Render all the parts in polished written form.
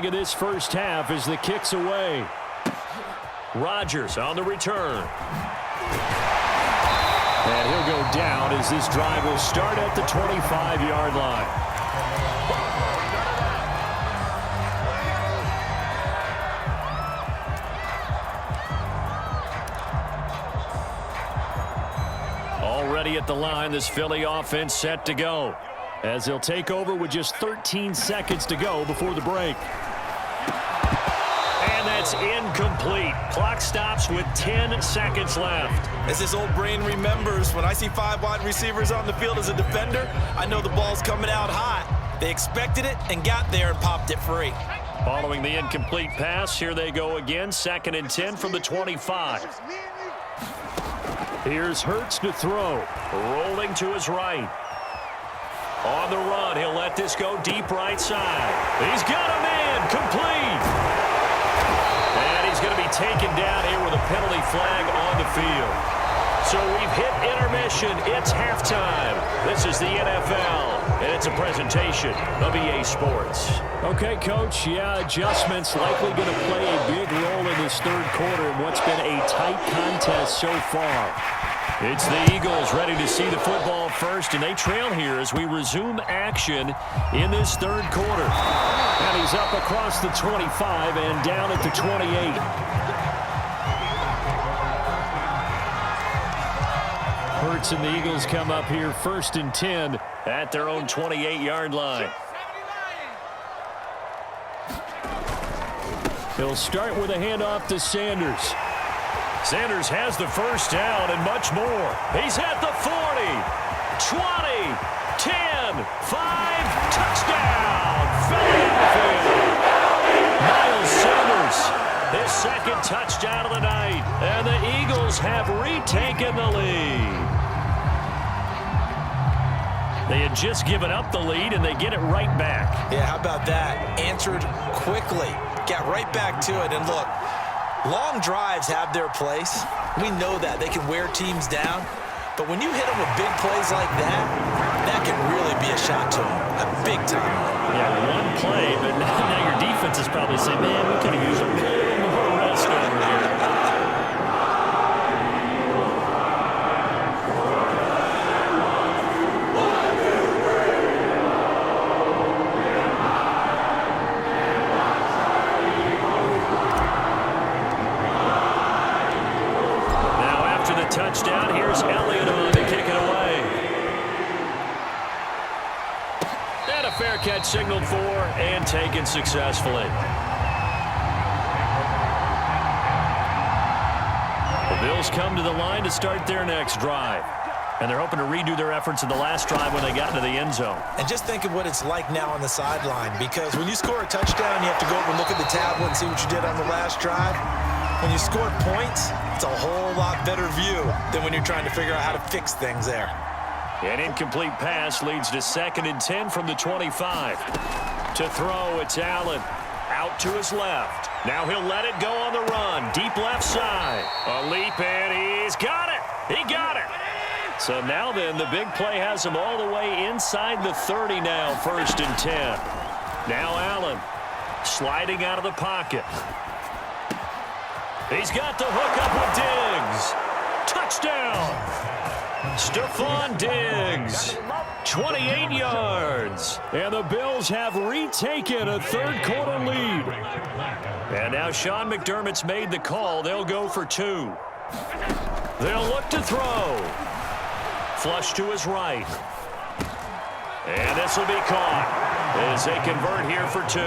beginning of this first half as the kick's away. Rodgers on the return. And he'll go down as this drive will start at the 25-yard line. Already at the line, this Philly offense set to go, as they'll take over with just 13 seconds to go before the break. And that's incomplete. Clock stops with 10 seconds left. As this old brain remembers, when I see 5 wide receivers on the field as a defender, I know the ball's coming out hot. They expected it and got there and popped it free. Following the incomplete pass, here they go again. 2nd and 10 from the 25. Here's Hurts to throw. Rolling to his right. On the run, he'll let this go deep right side. He's got a man, complete. And he's going to be taken down here with a penalty flag on the field. So we've hit intermission. It's halftime. This is the NFL, and it's a presentation of EA Sports. Okay, Coach, adjustments likely going to play a big role in this third quarter in what's been a tight contest so far. It's the Eagles ready to see the football first, and they trail here as we resume action in this third quarter. And he's up across the 25 and down at the 28. Hurts and the Eagles come up here 1st and 10 at their own 28-yard line. He'll start with a handoff to Sanders. Sanders has the first down and much more. He's at the 40, 20, 10, 5, touchdown. Miles Sanders, his 2nd touchdown of the night. And the Eagles have retaken the lead. They had just given up the lead, and they get it right back. Yeah, how about that? Answered quickly. Got right back to it. And look, long drives have their place. We know that. They can wear teams down. But when you hit them with big plays like that, that can really be a shot to them. A big time. Yeah, one play, but now your defense is probably saying, man, we could have used a little more rest over here. Touchdown. Here's Elliott on to kick it away. And a fair catch signaled for and taken successfully. The Bills come to the line to start their next drive. And they're hoping to redo their efforts in the last drive when they got into the end zone. And just think of what it's like now on the sideline, because when you score a touchdown, you have to go over and look at the tablet and see what you did on the last drive. When you score points, it's a whole lot better view than when you're trying to figure out how to fix things there. An incomplete pass leads to 2nd and 10 from the 25. To throw, it's Allen. Out to his left. Now he'll let it go on the run. Deep left side. A leap, and he's got it. He got it. So now then, the big play has him all the way inside the 30 now, 1st and 10. Now Allen sliding out of the pocket. He's got the hook up with Diggs. Touchdown. Stephon Diggs. 28 yards. And the Bills have retaken a third quarter lead. And now Sean McDermott's made the call. They'll go for 2. They'll look to throw. Flush to his right. And this will be caught as they convert here for 2.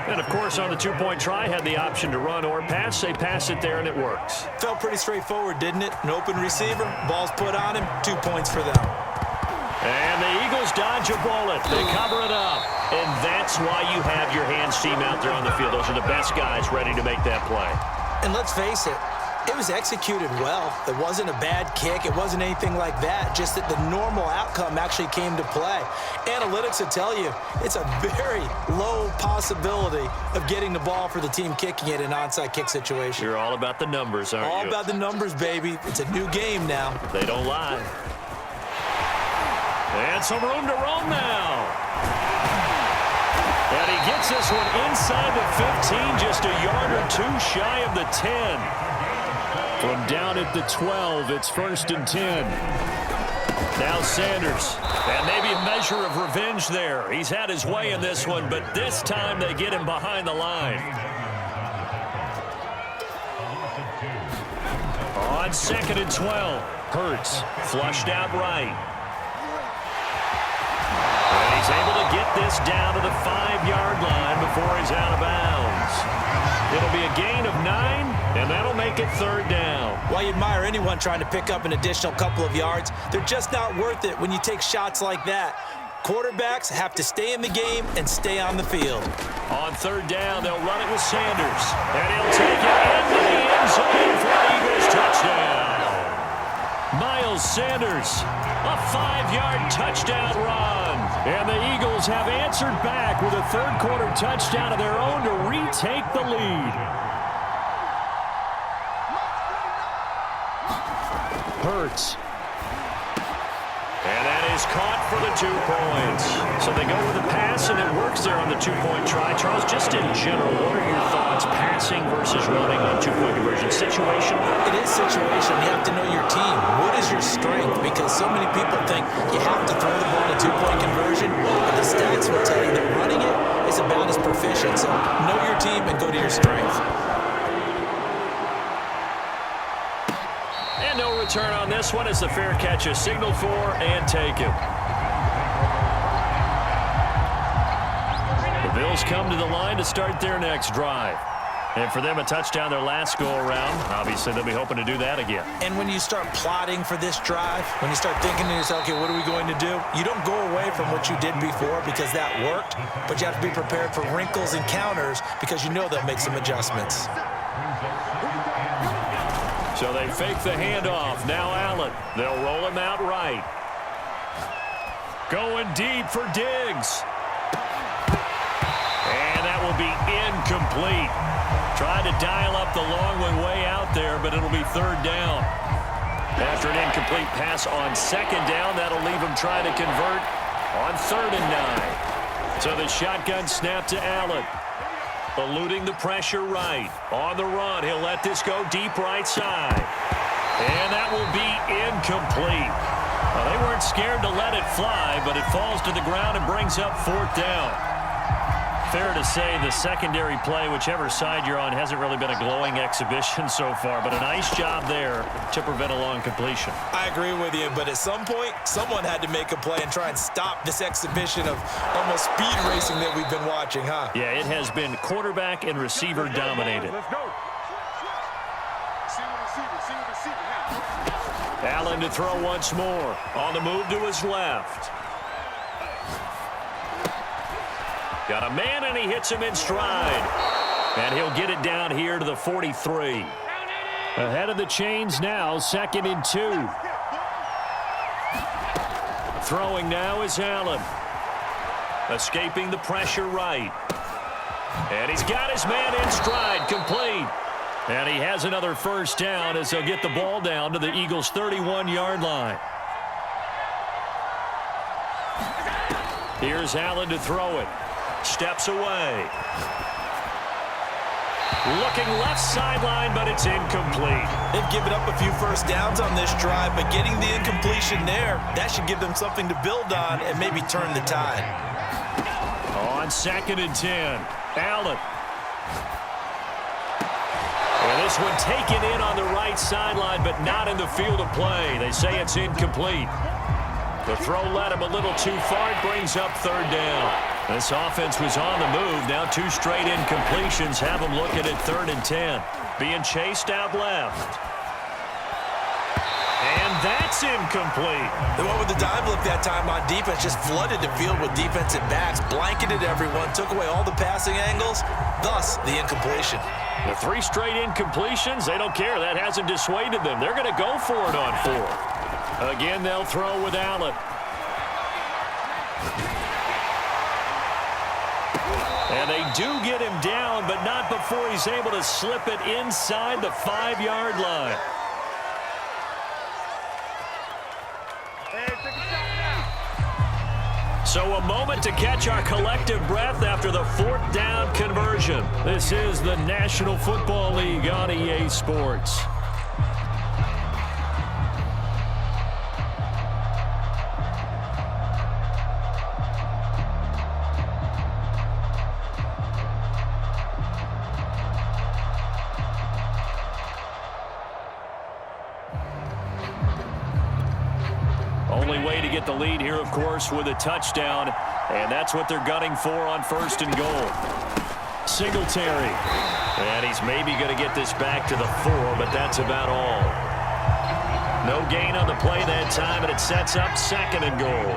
And, of course, on the 2-point try, had the option to run or pass. They pass it there, and it works. Felt pretty straightforward, didn't it? An open receiver, ball's put on him, 2 points for them. And the Eagles dodge a bullet. They cover it up. And that's why you have your hands team out there on the field. Those are the best guys ready to make that play. And let's face it, it was executed well. It wasn't a bad kick. It wasn't anything like that. Just that the normal outcome actually came to play. Analytics will tell you it's a very low possibility of getting the ball for the team kicking it in an onside kick situation. You're all about the numbers, aren't you? All about the numbers, baby. It's a new game now. They don't lie. And some room to roam now. And he gets this one inside the 15, just a yard or two shy of the 10. From down at the 12, it's 1st and 10. Now Sanders, and maybe a measure of revenge there. He's had his way in this one, but this time they get him behind the line. On 2nd and 12, Hurts flushed out right. And he's able to get this down to the 5-yard line before he's out of bounds. It'll be a gain of 9, and that'll make it 3rd down. While you admire anyone trying to pick up an additional couple of yards, they're just not worth it when you take shots like that. Quarterbacks have to stay in the game and stay on the field. On 3rd down, they'll run it with Sanders. And he'll take it into the end zone for an Eagles touchdown. Miles Sanders, a 5-yard touchdown run. And the Eagles have answered back with a third-quarter touchdown of their own to retake the lead. Hurts. And that is caught for the 2 points. So they go with the pass, and it works there on the 2-point try. Charles, just in general, what are your thoughts passing versus running on 2-point conversion? Situation? It is situation. You have to know your team. What is your strength? Because so many people think you have to throw the ball in a 2-point conversion, but the stats will tell you that running it is about as proficient. So know your team and go to your strength. And no return on this one as the fair catch is signaled for and taken. The Bills come to the line to start their next drive. And for them, a touchdown their last go-around. Obviously, they'll be hoping to do that again. And when you start plotting for this drive, when you start thinking to yourself, okay, what are we going to do? You don't go away from what you did before because that worked, but you have to be prepared for wrinkles and counters because you know they'll make some adjustments. So they fake the handoff. Now Allen. They'll roll him out right. Going deep for Diggs. And that will be incomplete. Tried to dial up the long one way out there, but it'll be 3rd down. After an incomplete pass on 2nd down, that'll leave him trying to convert on 3rd and 9. So the shotgun snap to Allen. Eluding the pressure right. On the run, he'll let this go deep right side. And that will be incomplete. Well, they weren't scared to let it fly, but it falls to the ground and brings up 4th down. Fair to say the secondary play, whichever side you're on, hasn't really been a glowing exhibition so far, but a nice job there to prevent a long completion. I agree with you, but at some point, someone had to make a play and try and stop this exhibition of almost speed racing that we've been watching, huh? Yeah, it has been quarterback and receiver dominated. Let's go. Allen to throw once more. On the move to his left. Got a man, and he hits him in stride. And he'll get it down here to the 43. Ahead of the chains now, 2nd and 2. Throwing now is Allen. Escaping the pressure right. And he's got his man in stride, complete. And he has another 1st down as they'll get the ball down to the Eagles' 31-yard line. Here's Allen to throw it. Steps away. Looking left sideline, but it's incomplete. They've given up a few 1st downs on this drive, but getting the incompletion there, that should give them something to build on and maybe turn the tide. On 2nd and 10, Allen. And this one taken in on the right sideline, but not in the field of play. They say it's incomplete. The throw led him a little too far. It brings up 3rd down. This offense was on the move. Now 2 straight incompletions have them looking at 3rd and 10. Being chased out left. And that's incomplete. The one with the dive look that time on defense just flooded the field with defensive backs, blanketed everyone, took away all the passing angles, thus the incompletion. The 3 straight incompletions, they don't care. That hasn't dissuaded them. They're going to go for it on 4th. Again, they'll throw with Allen. And they do get him down, but not before he's able to slip it inside the 5-yard line. So a moment to catch our collective breath after the fourth down conversion. This is the National Football League on EA Sports. Only way to get the lead here, of course, with a touchdown, and that's what they're gunning for on 1st and goal. Singletary, and he's maybe going to get this back to the 4, but that's about all. No gain on the play that time, and it sets up 2nd and goal.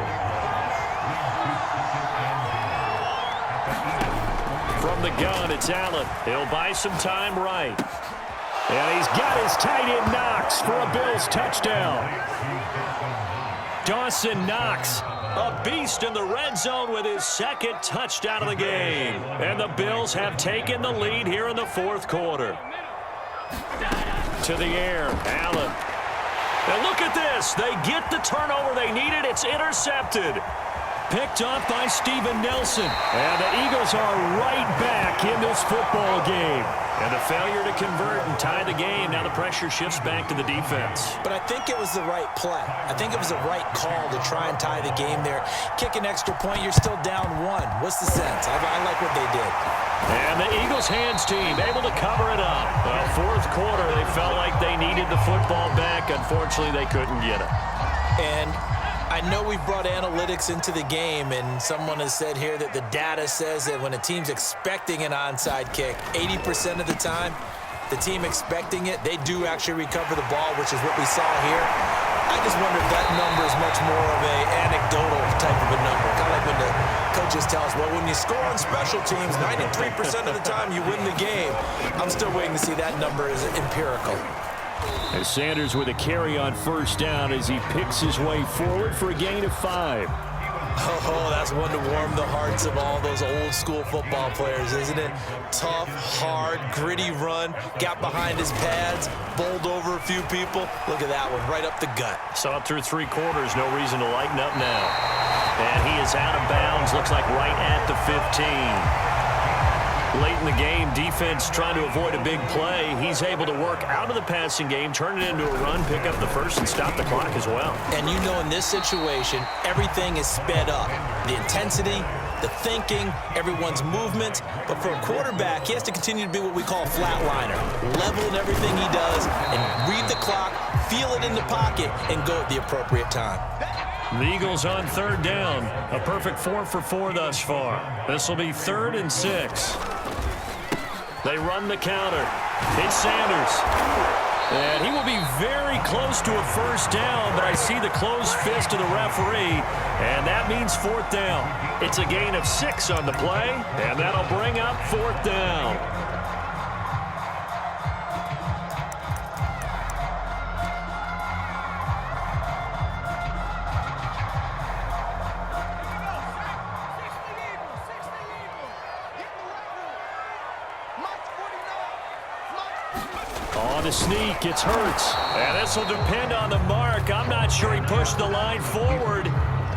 From the gun, it's Allen. He'll buy some time right. And he's got his tight end Knox for a Bills touchdown. Dawson Knox, a beast in the red zone with his 2nd touchdown of the game. And the Bills have taken the lead here in the 4th quarter. To the air, Allen. And look at this. They get the turnover they needed. It's intercepted. Picked off by Steven Nelson. And the Eagles are right back in this football game. And the failure to convert and tie the game. Now the pressure shifts back to the defense. But I think it was the right play. I think it was the right call to try and tie the game there. Kick an extra point, you're still down 1. What's the sense? I like what they did. And the Eagles hands team able to cover it up. Well, 4th quarter, they felt like they needed the football back. Unfortunately, they couldn't get it. And I know we've brought analytics into the game, and someone has said here that the data says that when a team's expecting an onside kick, 80% of the time, the team expecting it, they do actually recover the ball, which is what we saw here. I just wonder if that number is much more of an anecdotal type of a number. Kind of like when the coaches tell us, well, when you score on special teams, 93% of the time you win the game. I'm still waiting to see that number as empirical. As Sanders with a carry on 1st down as he picks his way forward for a gain of 5. Oh, that's one to warm the hearts of all those old school football players, isn't it? Tough, hard, gritty run, got behind his pads, bowled over a few people. Look at that one, right up the gut. Saw it through 3 quarters, no reason to lighten up now. And he is out of bounds, looks like right at the 15. Late in the game, defense trying to avoid a big play. He's able to work out of the passing game, turn it into a run, pick up the 1st, and stop the clock as well. And you know in this situation, everything is sped up. The intensity, the thinking, everyone's movement. But for a quarterback, he has to continue to be what we call a flatliner. Level in everything he does and read the clock, feel it in the pocket, and go at the appropriate time. The Eagles on 3rd down. A perfect 4 for 4 thus far. This will be 3rd and 6. They run the counter. It's Sanders. And he will be very close to a 1st down, but I see the closed fist of the referee, and that means 4th down. It's a gain of 6 on the play, and that'll bring up 4th down. On the sneak, it's Hurts. And this will depend on the mark. I'm not sure he pushed the line forward.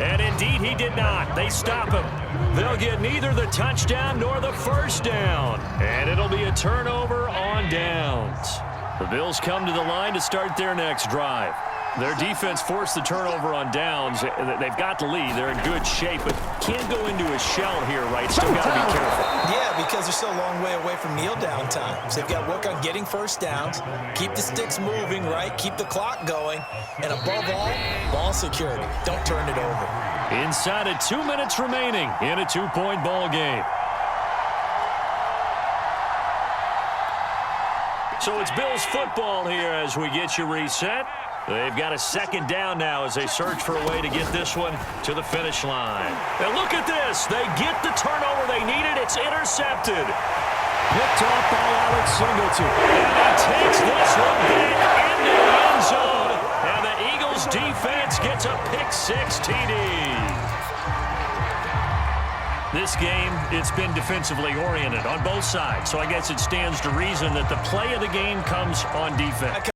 And indeed, he did not. They stop him. They'll get neither the touchdown nor the 1st down. And it'll be a turnover on downs. The Bills come to the line to start their next drive. Their defense forced the turnover on downs. They've got the lead. They're in good shape, but can't go into a shell here, right? Still got to be careful. Yeah, because they're still a long way away from kneel down time. So they've got to work on getting 1st downs, keep the sticks moving, right? Keep the clock going. And above all, ball security. Don't turn it over. Inside of 2 minutes remaining in a 2-point ball game. So it's Bills football here as we get you reset. They've got a 2nd down now as they search for a way to get this one to the finish line. And look at this. They get the turnover they needed. It's intercepted. Picked off by Alex Singletary. And he takes this one back into the end zone. And the Eagles defense gets a pick-6 TD. This game, it's been defensively oriented on both sides. So I guess it stands to reason that the play of the game comes on defense.